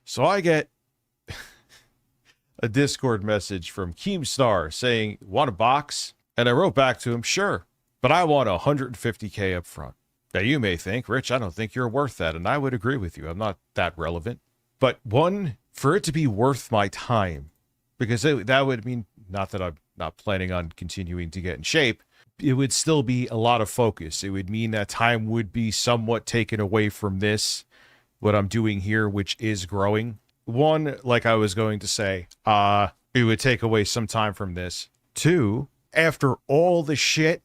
So I get a Discord message from Keemstar saying, want a box? And I wrote back to him, sure, but I want $150K up front. Now you may think, Rich, I don't think you're worth that. And I would agree with you. I'm not that relevant. But one, for it to be worth my time, because that would mean, not that I'm not planning on continuing to get in shape, it would still be a lot of focus. It would mean that time would be somewhat taken away from this, what I'm doing here, which is growing. One, like I was going to say, it would take away some time from this. Two, after all the shit,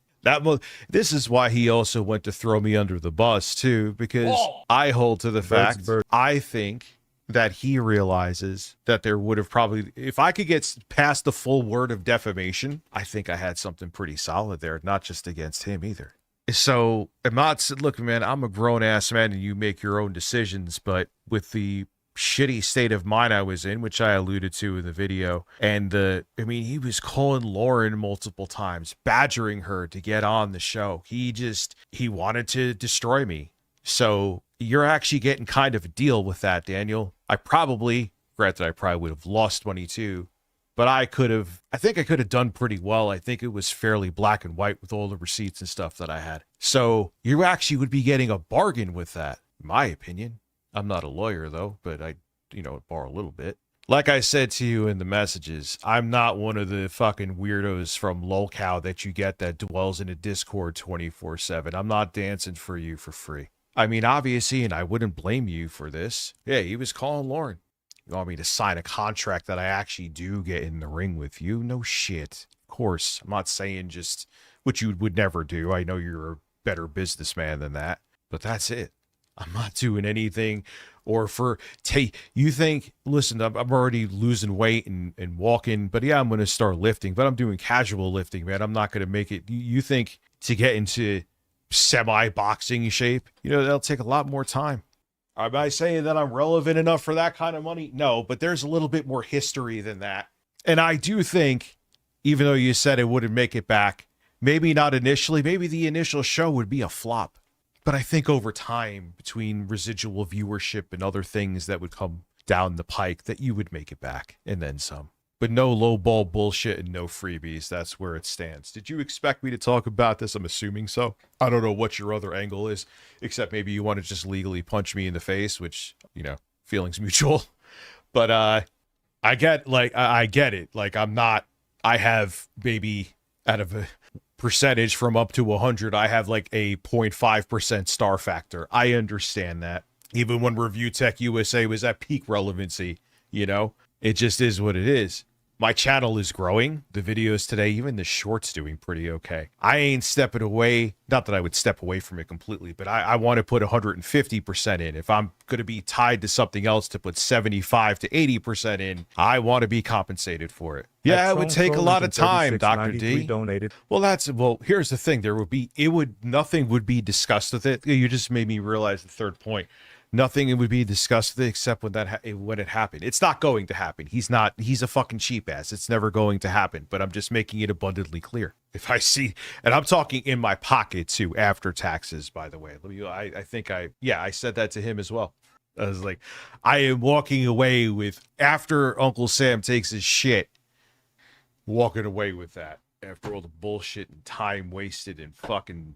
this is why he also went to throw me under the bus too, because I hold to the fact, I think that he realizes that there would have probably, if I could get past the full word of defamation, I think I had something pretty solid there, not just against him either. So I'm not, look, man, I'm a grown ass man and you make your own decisions, but with the shitty state of mind I was in, which I alluded to in the video, and he was calling Lauren multiple times, badgering her to get on the show. He wanted to destroy me. So you're actually getting kind of a deal with that, Daniel. Granted, I probably would have lost money too, but I think I could have done pretty well. I think it was fairly black and white with all the receipts and stuff that I had. So you actually would be getting a bargain with that, in my opinion. I'm not a lawyer though, but I, borrow a little bit. Like I said to you in the messages, I'm not one of the fucking weirdos from lolcow that you get that dwells in a Discord 24/7. I'm not dancing for you for free. I mean, obviously, and I wouldn't blame you for this. Yeah, he was calling Lauren. You want me to sign a contract that I actually do get in the ring with you? No shit. Of course. I'm not saying just what you would never do. I know you're a better businessman than that, but that's it. I'm not doing anything you think, listen, I'm already losing weight and walking, but yeah, I'm going to start lifting, but I'm doing casual lifting, man. I'm not going to make it. You think to get into semi-boxing shape, that'll take a lot more time. Am I saying that I'm relevant enough for that kind of money? No, but there's a little bit more history than that. And I do think, even though you said it wouldn't make it back, maybe not initially, maybe the initial show would be a flop. But I think over time, between residual viewership and other things that would come down the pike, that you would make it back and then some. But no lowball bullshit and no freebies. That's where it stands. Did you expect me to talk about this? I'm assuming so. I don't know what your other angle is, except maybe you want to just legally punch me in the face, which, feelings mutual. But I get it. Like, I have maybe out of a percentage from up to 100, I have like a 0.5% star factor. I understand that. Even when ReviewTechUSA was at peak relevancy, it just is what it is. My channel is growing. The videos today, even the shorts, doing pretty okay. I ain't stepping away. Not that I would step away from it completely, but I want to put 150% in. If I'm going to be tied to something else to put 75 to 80% in, I want to be compensated for it. Yeah, it would take a lot of time, Dr. D. Donated. Well, here's the thing. Nothing would be discussed with it. You just made me realize the third point. Nothing would be discussed with it except when it happened. It's not going to happen. He's a fucking cheap ass. It's never going to happen, but I'm just making it abundantly clear. If I see, and I'm talking in my pocket too, after taxes, by the way. I said that to him as well. I was like, I am walking away with, after Uncle Sam takes his shit, walking away with that after all the bullshit and time wasted and fucking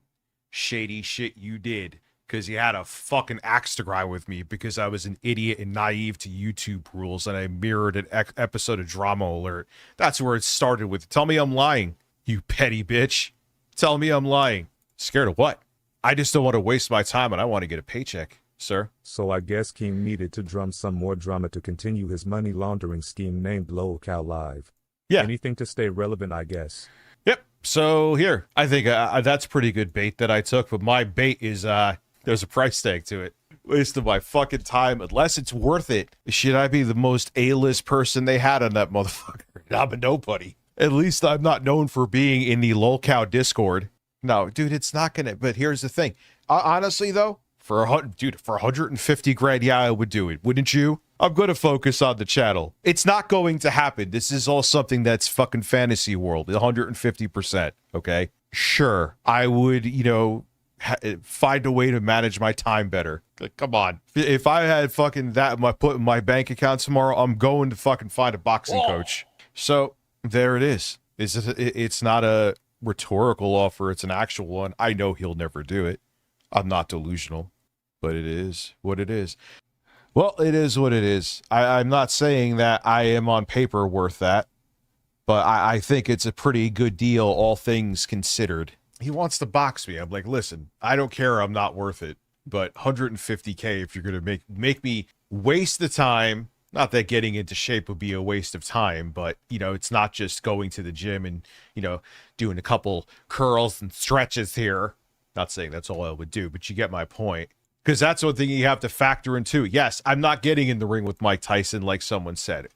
shady shit you did. Because he had a fucking axe to grind with me because I was an idiot and naive to YouTube rules and I mirrored an episode of Drama Alert. That's where it started with. Tell me I'm lying, you petty bitch. Tell me I'm lying. Scared of what? I just don't want to waste my time and I want to get a paycheck, sir. So I guess Keem needed to drum some more drama to continue his money laundering scheme named LolCow Live. Yeah. Anything to stay relevant, I guess. Yep. So here, I think that's pretty good bait that I took, but my bait is, there's a price tag to it. Waste of my fucking time. Unless it's worth it, should I be the most A-list person they had on that motherfucker? I'm a nobody. At least I'm not known for being in the lolcow Discord. No, dude, it's not gonna. But here's the thing. Honestly, though, for 150 grand, yeah, I would do it. Wouldn't you? I'm gonna focus on the channel. It's not going to happen. This is all something that's fucking fantasy world. 150%. Okay. Sure, I would, find a way to manage my time better. Like, come on. If I had fucking that put in my bank account tomorrow, I'm going to fucking find a boxing coach. So there it is. It's not a rhetorical offer. It's an actual one. I know he'll never do it. I'm not delusional, but it is what it is. Well, it is what it is. I'm not saying that I am on paper worth that, but I think it's a pretty good deal, all things considered. He wants to box me. I'm like, listen, I don't care. I'm not worth it. But 150K, if you're going to make me waste the time, not that getting into shape would be a waste of time, but, you know, it's not just going to the gym and, you know, doing a couple curls and stretches here. Not saying that's all I would do, but you get my point. Because that's one thing you have to factor in too. Yes, I'm not getting in the ring with Mike Tyson like someone said.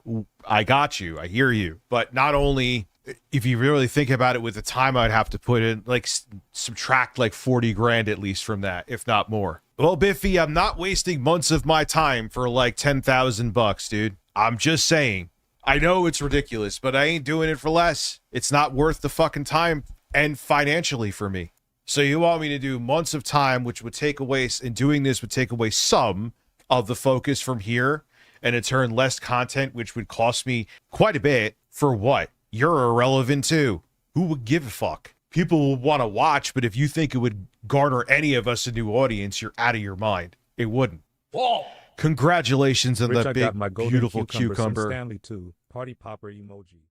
I got you. I hear you. But not only, if you really think about it, with the time I'd have to put in, like subtract like 40 grand at least from that, if not more. Well, Biffy, I'm not wasting months of my time for like $10,000, dude. I'm just saying. I know it's ridiculous, but I ain't doing it for less. It's not worth the fucking time and financially for me. So you want me to do months of time, which would take away, and doing this would take away some of the focus from here, and in turn less content, which would cost me quite a bit. For what? You're irrelevant too. Who would give a fuck? People will want to watch, but if you think it would garner any of us a new audience, you're out of your mind. It wouldn't. Whoa. Congratulations on Rich, that I big, got my golden beautiful cucumber. cucumber. Stanley too. Party popper emoji.